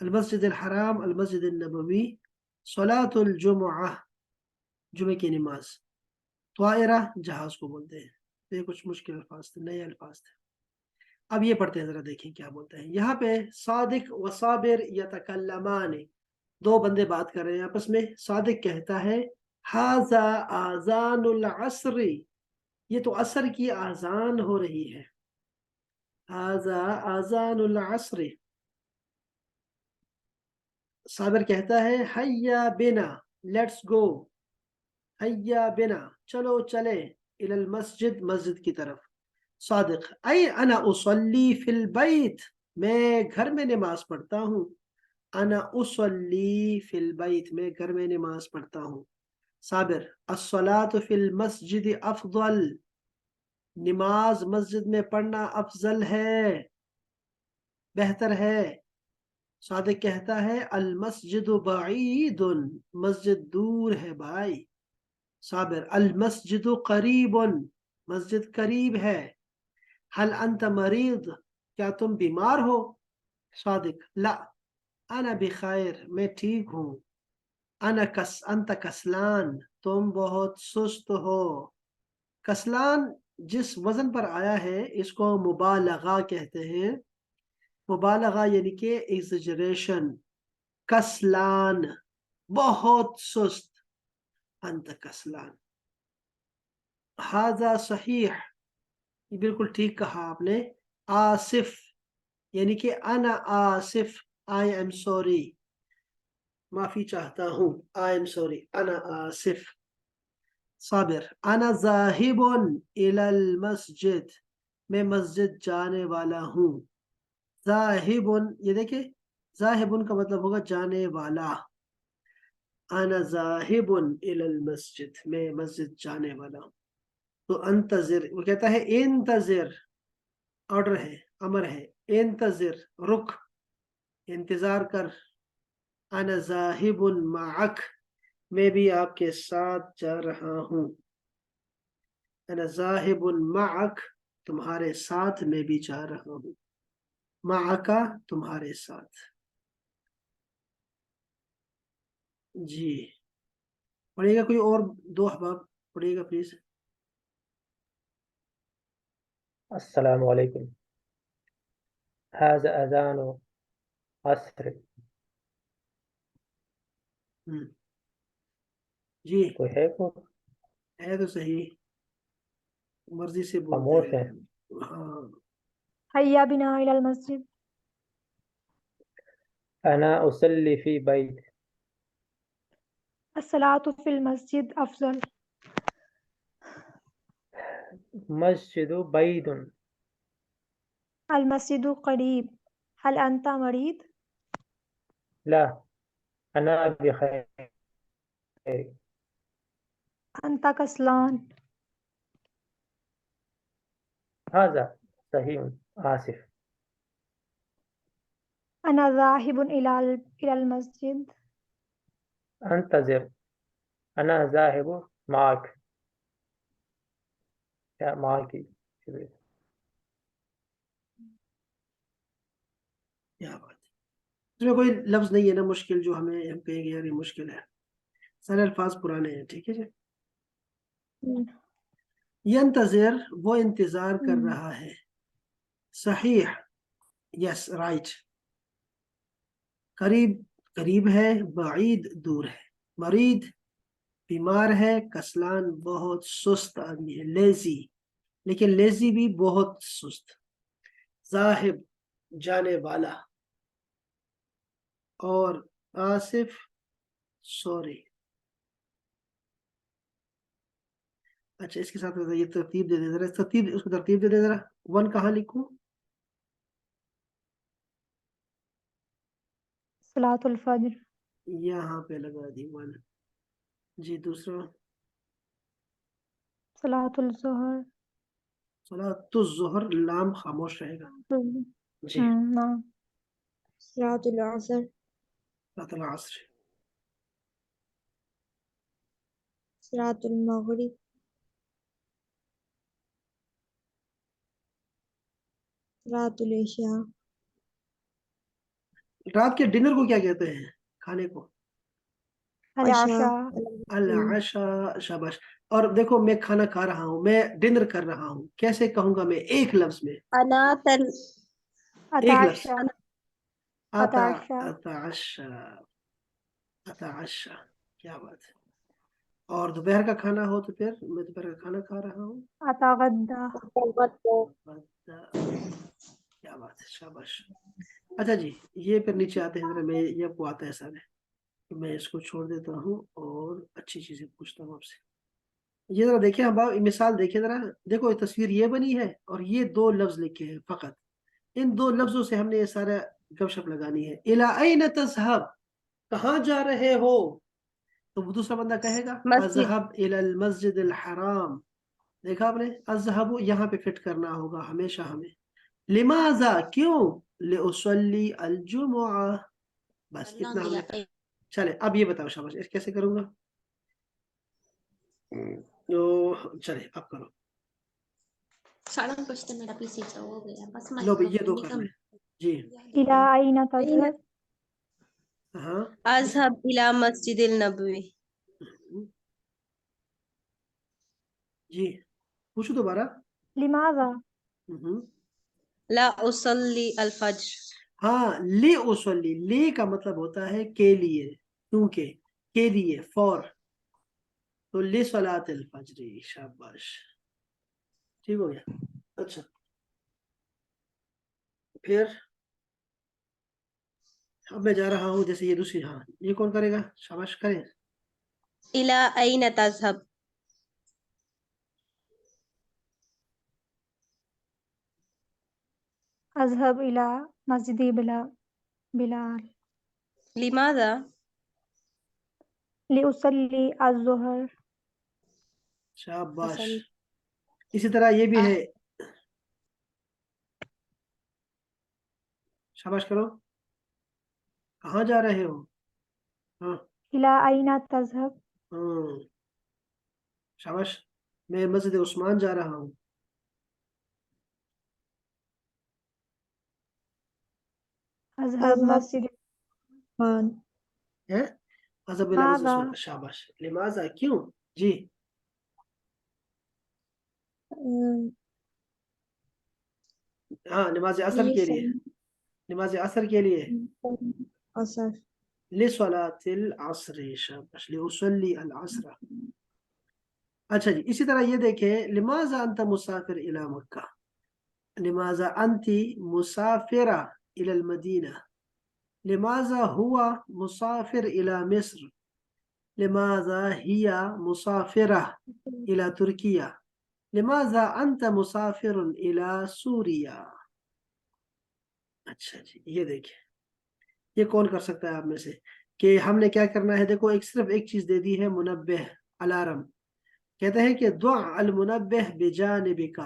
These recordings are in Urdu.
المسجد الحرام المسجد النبوی صلاۃ الجمعہ جمعہ کی نماز طائرہ جہاز کو بولتے ہیں یہ کچھ مشکل الفاظ تھے نئے الفاظ تھے اب یہ پڑھتے ہیں ذرا دیکھیں کیا بولتے ہیں یہاں پہ صادق و صابر یتکلمان دو بندے بات کر رہے ہیں آپس میں صادق کہتا ہے ھذا آذان العصر یہ تو عصر کی آذان ہو رہی ہے ھذا آذان العصر صابر کہتا ہے حیا بنا لیٹس گو حیا بنا چلو چلے الی المسجد مسجد کی طرف صادق ای انا اصلی فی البیت میں گھر میں نماز پڑھتا ہوں انا اصلی فی البیت میں گھر میں نماز پڑھتا ہوں صابر الصلاۃ فی المسجد افضل نماز مسجد میں پڑھنا افضل ہے بہتر ہے صادق کہتا ہے المسجد بعید مسجد دور ہے بھائی صابر المسجد قریب مسجد قریب ہے هل انت مریض کیا تم بیمار ہو صادق لا انا بخیر میں ٹھیک ہوں انت کسلان تم بہت سست ہو کسلان جس وزن پر آیا ہے اس کو مبالغہ کہتے ہیں مبالغہ یعنی کہ ایگزیجریشن کسلان بہت سست انت کسلان ھذا صحیح یہ بالکل ٹھیک کہا آپ نے آصف یعنی کہ انا آصف I am sorry معافی چاہتا ہوں I am sorry انا آصف صابر انا ذاہب الی المسجد میں مسجد جانے والا ہوں ذاہب یہ دیکھیں ذاہب کا مطلب ہوگا جانے والا انا ذاہب الی المسجد میں مسجد جانے والا ہوں تو انتظر وہ کہتا ہے انتظر آرڈر ہے امر ہے انتظر رک انتظار کر انا ذاہب معک میں بھی آپ کے ساتھ جا رہا ہوں انا ذاہب معک تمہارے ساتھ میں بھی جا رہا ہوں معکا تمہارے ساتھ جی پڑھیے گا کوئی اور دو احباب پڑھیے گا پلیز السلام علیکم ھذا اذان عصر جی کوئی ہے کو ہے تو صحیح مرضی سے خاموش بولتے ہے ہیں ہاں حیا بنا الی المسجد انا اصلی فی بیت الصلاۃ فی المسجد افضل مسجد بعید المسجد قریب هل انت مریض لا انا بخیر انت کسلان ھذا صحیح آصف انا ذاہب الی المسجد انتظر انا ذاہب معک یا معکی کیا بات ہے اس میں کوئی لفظ نہیں ہے نا مشکل جو ہم کہیں گے یار یہ مشکل ہے سارے الفاظ پرانے ہیں ٹھیک ہے جی ینتظر وہ انتظار کر رہا ہے صحیح یس رائٹ قریب قریب ہے بعید دور ہے مرید بیمار ہے کسلان بہت سست آدمی ہے لیزی لیکن لیزی بھی بہت سست ذاہب جانے والا اور آصف سوری اچھا اس کے ساتھ یہ ترتیب دے دے ذرا ترتیب اس کو ترتیب دے دے ذرا ون کہاں لکھوں صلاۃ الفجر یہاں پہ لگا دی ون جی دوسرا صلاۃ الظہر صلاۃ الظہر لام خاموش رہے گا جی نعم صلاة العصر صلاۃ العصر صلاة المغرب صلاة العشاء رات کے ڈنر کو کیا کہتے ہیں؟ کھانے کو العشاء العشاء. شاباش. اور دیکھو میں کھانا کھا رہا ہوں، میں ڈنر کر رہا ہوں، کیسے کہوں گا میں ایک لفظ میں؟ ایک لفظ. اتعشى اتعشى. اتعشى اتعشى. کیا بات ہے. اور دوپہر کا کھانا ہو تو پھر میں دوپہر کا کھانا کھا رہا ہوں. اتغدى کیا بات ہے. شاباش. اچھا جی، یہ پھر نیچے آتے ہیں ذرا، میں یہ کو آتا ہے سر، میں اس کو چھوڑ دیتا ہوں اور اچھی چیزیں پوچھتا ہوں آپ سے. یہ ذرا دیکھیں اب مثال دیکھیں ذرا. دیکھو یہ تصویر یہ بنی ہے اور یہ دو لفظ لکھے ہیں فقط. ان دو لفظوں سے ہم نے یہ سارا گپ شپ لگانی ہے. الی این تذهب، کہاں جا رہے ہو؟ تو دوسرا بندہ کہے گا مسجد. اذهب الی المسجد الحرام. دیکھا آپ نے، اذهب یہاں پہ فٹ کرنا ہوگا ہمیشہ ہمیں. لماذا کیوں؟ لأصلی الجمعہ. بس اتنا ہم نے. چلے اب یہ بتاؤ شاباش، اس کیسے کروں گا؟ چلے اب کرو. لو بھئی یہ دو کرنا ہے جی. إلى أين تذهب؟ ہاں اذهب الى مسجد النبوی. جی پوچھو دوبارہ. لماذا؟ لا اصلی الفجر. ہاں لے اصلی، لے کا مطلب ہوتا ہے کے لیے، کیونکہ، کے لیے، فور. تو لے صلاۃ الفجر. شاباش، ٹھیک ہو گیا. اچھا پھر اب میں جا رہا ہوں، جیسے یہ دوسری، ہاں یہ کون کرے گا؟ شاباش کریں. الى این تذهب. أذهب إلى مسجد بلال لماذا؟ لأصلي الظهر. شاباش. اسی طرح یہ بھی ہے. شاباش کرو. کہاں جا رہے ہو؟ ہاں إلى أين تذهب؟ ہاں شاباش. میں مسجد عثمان جا رہا ہوں. أذهب مسجد عثمان. اذهب الى مسجد ماذا؟ عثمان. شاباش. لماذا کیوں؟ جی ہاں نماز عصر کے لیے. نماز عصر کے لیے لصلاة العصر. شاباش. لأصلي العصر. اچھا جی، اسی طرح یہ دیکھیں، لماذا انت مسافر الى مکہ. لماذا انت مسافرة الى المدینہ. لماذا هو مسافر الى مصر. لماذا هي مسافرة الى ترکیہ. لماذا انت مسافر الى سوریا. اچھا جی، یہ دیکھیں، یہ کون کر سکتا ہے آپ میں سے؟ کہ ہم نے کیا کرنا ہے؟ دیکھو صرف ایک چیز دے دی ہے، منبہ، الارم. کہتے ہیں کہ دع المنبہ بجانبک،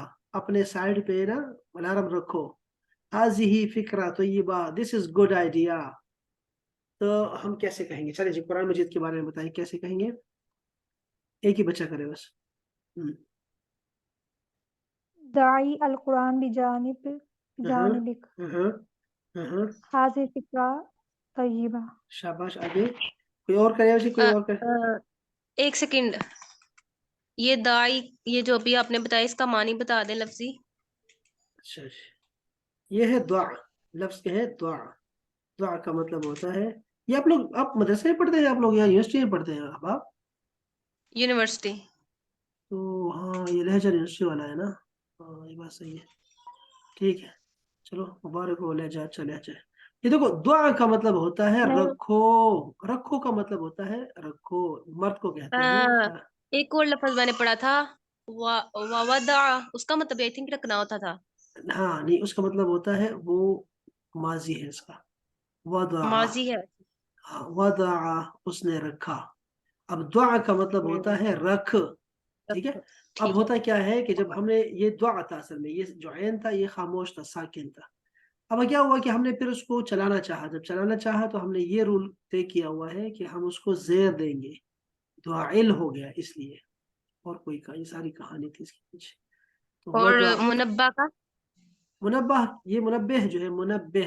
اپنے سائڈ پہ نا الارم رکھو. هذه فکرہ طیبہ، this is good idea. تو ہم کیسے کہیں گے؟ چلے جی قرآن مجید کے بارے میں بتائیں کیسے کہیں گے. ایک ہی بچہ کرے بس. دعي القرآن بجانبك. هذه فكرة طيبة. شاباش. آگے کوئی اور کرے جی، کوئی اور کرے. ایک سیکنڈ، یہ داعی، یہ جو ابھی آپ نے بتایا، اس کا معنی بتا دیں لفظی. اچھا یہ ہے دعا. لفظ کیا ہے؟ دعا. دعا کا مطلب ہوتا ہے، یہ آپ لوگ، آپ مدرسے میں پڑھتے ہیں، آپ لوگ یہاں یونیورسٹی میں پڑھتے ہیں آپ؟ یونیورسٹی. تو ہاں یہ لہجہ یونیورسٹی والا ہے نا. ہاں یہ بات صحیح ہے. ٹھیک ہے چلو، مبارک ہو لہجہ، اچھا لہجہ. یہ دیکھو دعا کا مطلب ہوتا ہے رکھو. رکھو کا مطلب ہوتا ہے رکھو، مرد کو کہتے ہیں. ایک اور لفظ میں نے پڑھا تھا، وَوَضَعَ، اس کا مطلب آئی تھنک رکھنا ہوتا تھا. ہاں نہیں، اس کا مطلب ہوتا ہے وہ ماضی ہے اس کا. وضع. ماضی ہے. وضع، اس نے رکھا. اب دعا کا مطلب ہوتا ہے رکھ. ٹھیک ہے. اب ہوتا کیا ہے کہ جب ہم نے یہ دعا تھا، اصل میں یہ جو عین تھا یہ خاموش تھا، ساکن تھا. اب کیا ہوا کہ ہم نے پھر اس کو چلانا چاہا. جب چلانا چاہا تو ہم نے یہ رول طے کیا ہوا ہے کہ ہم اس کو زیر دیں گے. دعائل ہو گیا اس لیے. اور کوئی یہ ساری کہانی تھی اس کے پیچھے. تو اور منبہ کا منبہ، یہ منبہ جو ہے، منبہ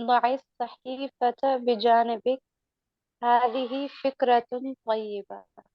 ضع الصحيفة بجانبك هذه فكرة طيبة.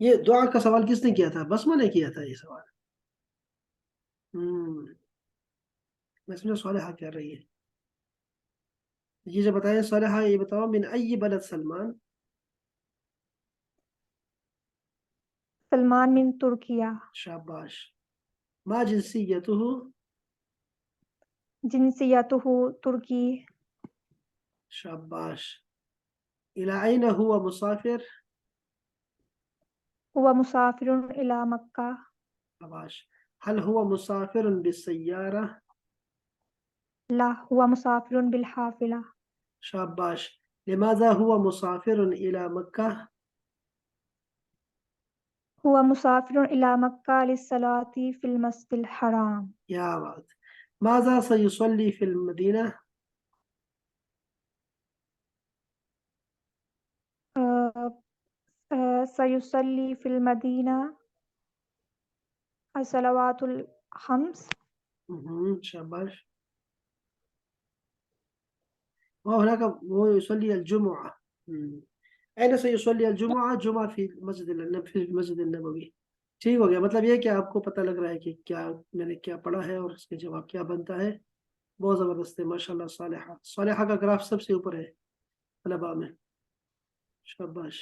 یہ دعا کا سوال کس نے کیا تھا؟ بسمہ نے کیا تھا یہ سوال. میں سمجھا صالحہ کر رہی ہے. یہ جو بتائیں صالحہ، یہ بتاؤ من ای بلد سلمان؟ سلمان من ترکیہ. شاباش. ما جنسیتہ؟ جنسیتہ ترکی. شاباش. الى این هو مسافر؟ هو مسافر إلى مکہ. شاباش. هل هو مسافر بالسیارہ؟ لا هو مسافر بالحافلہ. شاباش. لماذا هو مسافر الى مکہ؟ هو مسافر إلى مکہ للصلاة في المسجد الحرام. یا بات. ماذا سيصلي في المدینہ؟ سيصلي في المدينة الصلوات الخمس. شاباش. وهناك هو يصلي الجمعة. أين سيصلي الجمعة؟ جمعة في المسجد النبوي. ٹھیک ہو گیا. مطلب یہ کہ آپ کو پتہ لگ رہا ہے کہ کیا میں نے کیا پڑھا ہے اور اس کے جواب کیا بنتا ہے. بہت زبردست ہے ماشاءاللہ. صالحہ، صالحہ کا گراف سب سے اوپر ہے طلباء میں. شاباش.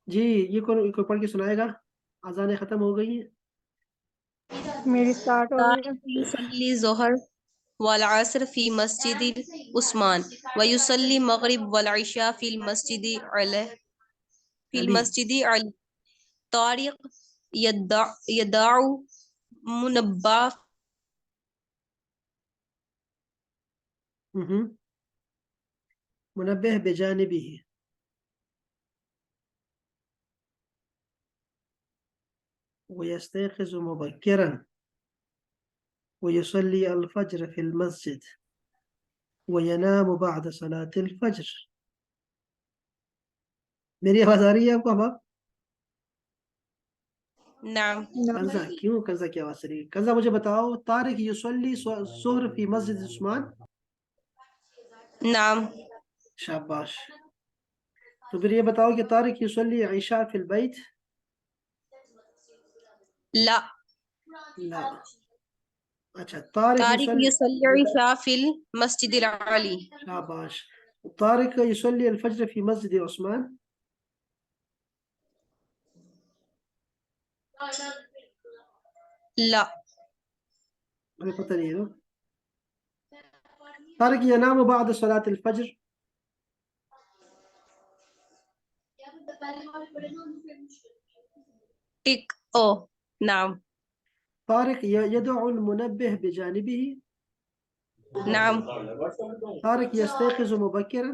جی یہ کوئی پڑھ کے سنائے گا؟ اذانیں ختم ہو گئی ہیں. میری سٹارٹ ہو گئی ہے. طارق يصلي الظهر والعصر في مسجد عثمان ويصلي المغرب والعشاء في المسجد علي طارق يدع منبه منبه بجانبه. ويستيقظ مبكرا ويصلي الفجر في المسجد وينام بعد صلاة الفجر. میری آواز آ رہی ہے آپ کو اب؟ نعم کنزا کیوں کنزا کی آواز آ رہی ہے؟ کنزا مجھے بتاؤ. طارق يصلي الظهر في مسجد عثمان؟ نعم شاباش. تو پھر یہ بتاؤ کہ طارق يصلي عشاء في البيت؟ لا لا. اچھا. طارق طارق يصلي. يصلي العشاء في المسجد العلي. شاباش. طارق يصلي الفجر في مسجد عثمان؟ لا مجھے پتہ نہیں ہے. طارق ينام بعد صلاة الفجر؟ ٹک او نعم طارق يدع المنبه بجانبه؟ نعم طارق يستيقظ مبكرا؟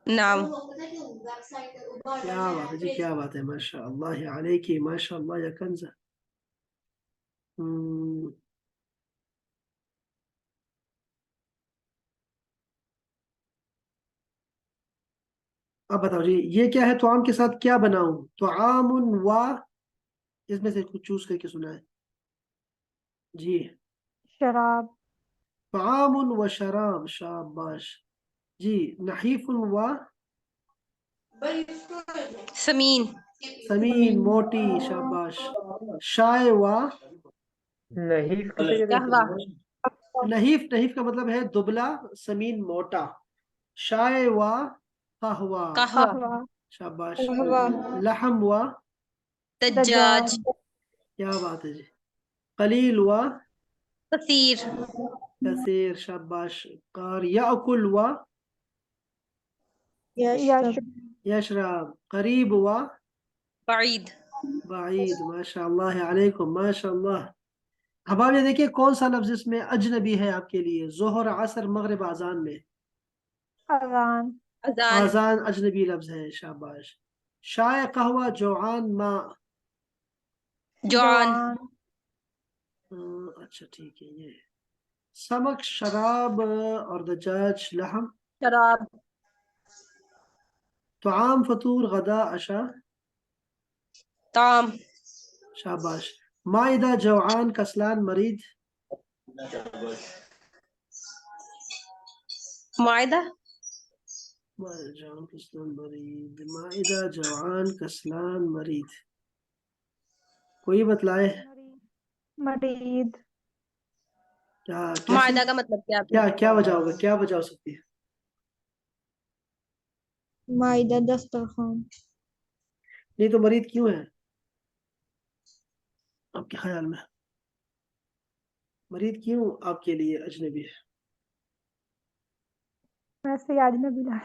نعم کیا بات ہے جی، کیا بات ہے. ماشاء اللہ علیکی، ماشاء اللہ یا کنزا. اب بتاؤ جی یہ کیا ہے؟ طعام کے ساتھ کیا بناؤں؟ طعام و، اس میں سے کچھ چوز کر کے سنا ہے جی. شراب. طعام و شراب. شاباش. جی. نحیف و سمین سمین، موٹی. شاباش. شائع و نحیف کسے کہتے ہیں؟ قہوہ نحیف. نحیف کا مطلب ہے دبلا، سمین موٹا. شائع و قہوہ. قہوہ قہوہ. شاباش. قہوہ. لحم و، دجاج کیا بات ہے جی. قلیل و کثیر کثیر. شاباش. قار. یأکل و یشرب. یشرب. قریب و بعید بعید. ماشاء اللہ علیکم، ماشاء اللہ. اب آپ یہ دیکھیں کون سا لفظ اس میں اجنبی ہے آپ کے لیے؟ ظہر، عصر، مغرب، اذان میں اذان. اذان اذان اجنبی لفظ ہے. شاباش. شائع، قہوہ، جوعان، ماء. جوعان اچھا ٹھیک ہے. یہ سمک، شراب اور دجاج، لحم. شراب طعام، فطور، غدا، عشاء. طعام شاباش. مائدہ، جوعان، کسلان، مرید. معدہ جوان کسلان مرید، مائدہ جوان کسلان مرید. کوئی بتلائے مرید کیا کیسے معدہ کا مطلب کیا آپ نے؟ کیا وجہ ہوگا، کیا وجہ ہو سکتی ہے؟ مائدہ دسترخوان. نہیں تو مرید کیوں ہے آپ کے خیال میں؟ مرید کیوں آپ کے لیے اجنبی ہے؟ ویسے ہی اجنبی لگ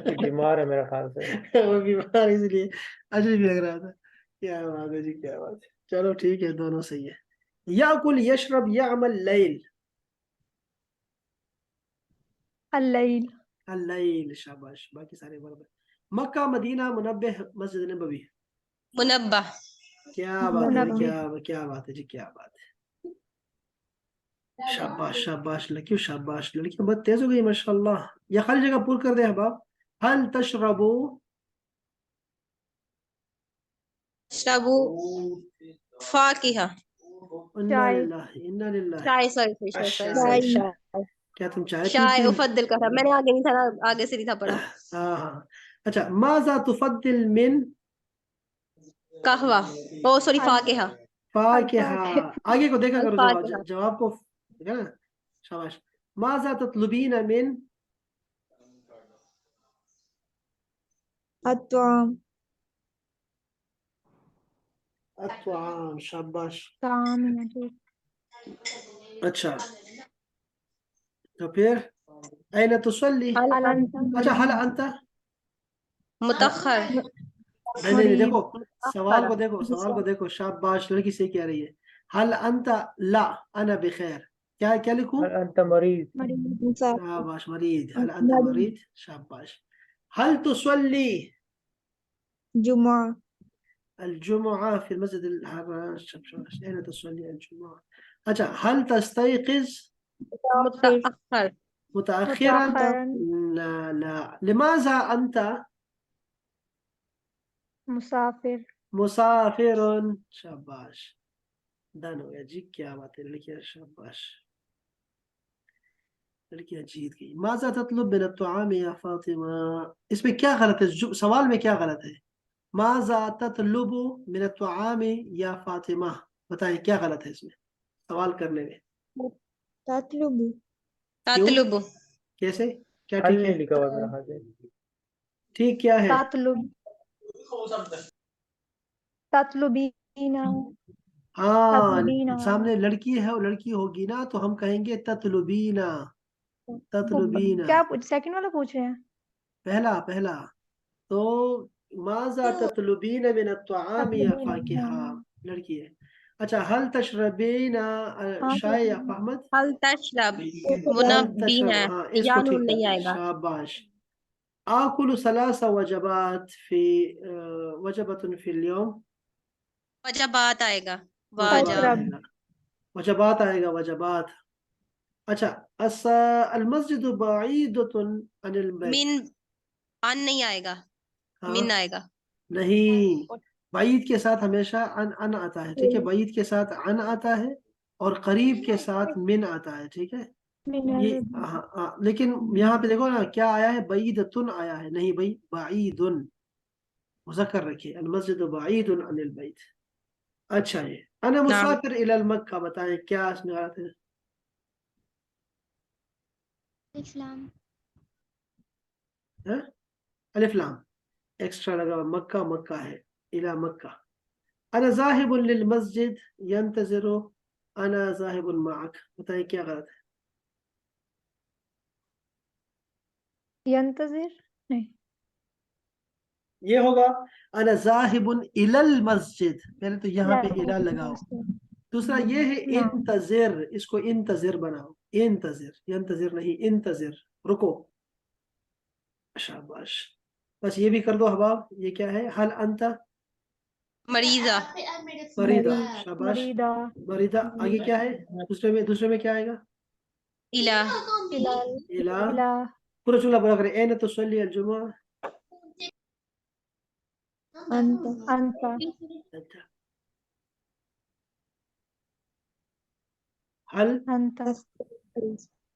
کہ بیمار ہے میرا خیال سے. وہ بیمار اس لیے اجنبی لگ رہا تھا. کیا بات ہے جی، کیا بات ہے. چلو ٹھیک ہے، دونوں صحیح ہے. یاکل یشرب یعمل لیل. اللیل اللیل، شاباش، باقی سارے برابر. مکہ، مدینہ، منبہ، مسجد نبوی. منبہ. کیا بات ہے جی، منبہ. کیا بات ہے جی، کیا بات ہے. شاباش شاباش لڑکیوں، شاباش لڑکیوں، بہت تیز ہو گئی ماشاءاللہ. یا خالی جگہ پور کر دیں احباب. حل تشربو شربو فاکہہ. انا چائے. للہ انا للہ. شائے، سوری شائے. شائے. کیا تم چائے شائے پیتی؟ افضل کا تھا، میں نے آگے نہیں تھا، آگے سے نہیں تھا پڑھا. ہاں ہاں. اچھا، ماذا تفضل من قہوہ، او سوری فاکہہ. فاکہہ. آگے کو دیکھا کرو، الفاکہہ. جواب کو دیکھا نا. شاباش. ماذا تطلبین من الطعام. الطعام. شاباش. طعام ہے ٹھیک. اچھا تو پھر این تصلی. حل الانت اچھا، حل انت. متأخر. نہیں، مرید. دیکھو سوال متأخر. کو دیکھو، سوال کو دیکھو. شاباش لڑکی سے کہہ رہی ہے. حل انت، لا انا بخیر. کیا لکھوں؟ هل انت مریض؟ مرید. مسافر. شاباش مرید. حل انت مرید. مرید. شاباش. هل تصلي جمعہ. الجمعة في المسجد الحرام؟ شاباش. أين تصلي الجمعة؟ أجا، هل تستيقظ متأخر. متأخرا؟ متأخرا. لا. لماذا أنت مسافر. مسافر؟ شاباش. دانو یا جی، کیا بات ہے لڑکیاں، شاباش لڑکیاں جیت گئی. ماذا تطلب من الطعام یا فاطمہ؟ اس میں کیا غلط ہے؟ سوال میں کیا غلط ہے؟ ماذا تطلب من الطعام یا فاطمہ، بتائیں کیا غلط ہے اس میں سوال کرنے میں؟ تطلب. کیوں؟ تطلب. کیسے؟ کیا حل ٹھیک نہیں ہے؟ لکھا ہوا ہے میرا خیال سے. ٹھیک کیا ہے؟ تطلب. تطلبین. ہاں، تطلبین. سامنے لڑکی ہے اور لڑکی ہوگی نا تو ہم کہیں گے تطلبینا. تطلبینا. کیا سیکنڈ والا پوچھ رہے ہیں؟ پہلا تو ماذا تطلبین من الطعام یا فاکہہ، لڑکی ہے. اچھا، حل تشربین شائے یا فہمت؟ حل تشرب حل منبین تشرب، ہے، ہاں اس یا کو نون ٹھیک نہیں ہے. آئے گا. شاباش. آکل ثلاث وجبات فی وجبۃ فی اليوم. وجبات آئے گا. وجبات واجب. آئے گا. وجبات آئے گا، وجبات. اچھا، المسجد بعیدۃ عن البیت. من ان نہیں آئے گا، ہاں من آئے گا. نہیں، بعید کے ساتھ ہمیشہ ان آتا ہے، ٹھیک ہے. بعید کے ساتھ ان آتا ہے اور قریب کے ساتھ من آتا ہے، ٹھیک ہے. یہ لیکن یہاں پہ دیکھو نا کیا آیا ہے، بعیدۃ آیا ہے، نہیں بھائی، بعید. مذکر رکھیے، المسجد بعید عن البیت. اچھا، یہ انا نعم. مسافر الی المکہ، بتائیں کیا اس میں غلط ہے؟ اسلام. ہاں؟ الف لام ایکسٹرا لگا ہوا، مکہ مکہ ہے، الی مکہ. انا ذاہب للمسجد ينتظر انا ذاہب معک، بتائیں کیا غلط ہے؟ ینتظر نہیں. یہ ہوگا انا ذاہب الی المسجد، پہلے تو یہاں پہ الی لگاؤ. دوسرا یہ ہے نہ. انتظر، اس کو انتظر بناؤ. انتظر، ینتظر نہیں، انتظر، رکو. شاباش. بس یہ بھی کر دو احباب. یہ کیا ہے؟ حل انت مریضہ. مریضہ. شاباش. مریدہ. مریضہ. آگے کیا ہے؟ دوسرے میں کیا آئے گا؟ الہ. الا. الہ. پورا جملہ بنا کریں. این تصلی الجمعہ. انت. انت. حل انت.